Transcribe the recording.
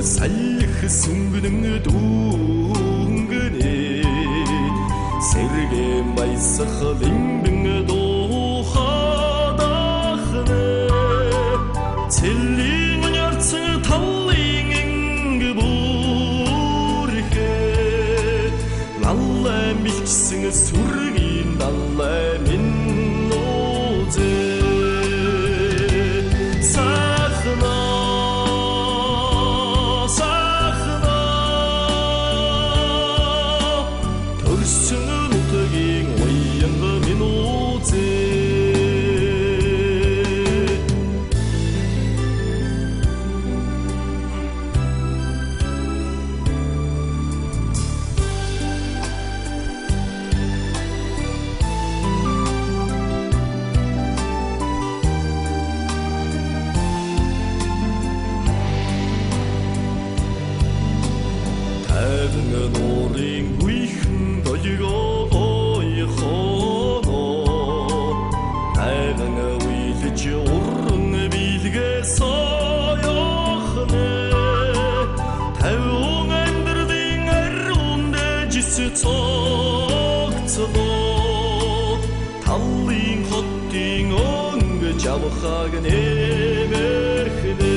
살х сүнгэнэн дүүнгэнэ сэргэ майсах лимбэн дохадахнэ цэллийн нярцэн таллын ингэ бүрхэ налла милчсэн сүргийн налла минь нозэ 노린 위хэн 도지고 ойхоно айган уйлж уран билгэ соёхнэ тавун амьдралын ариунд жис цогцлоо таллын хотын өнгө жавхаг нэмэрхнэ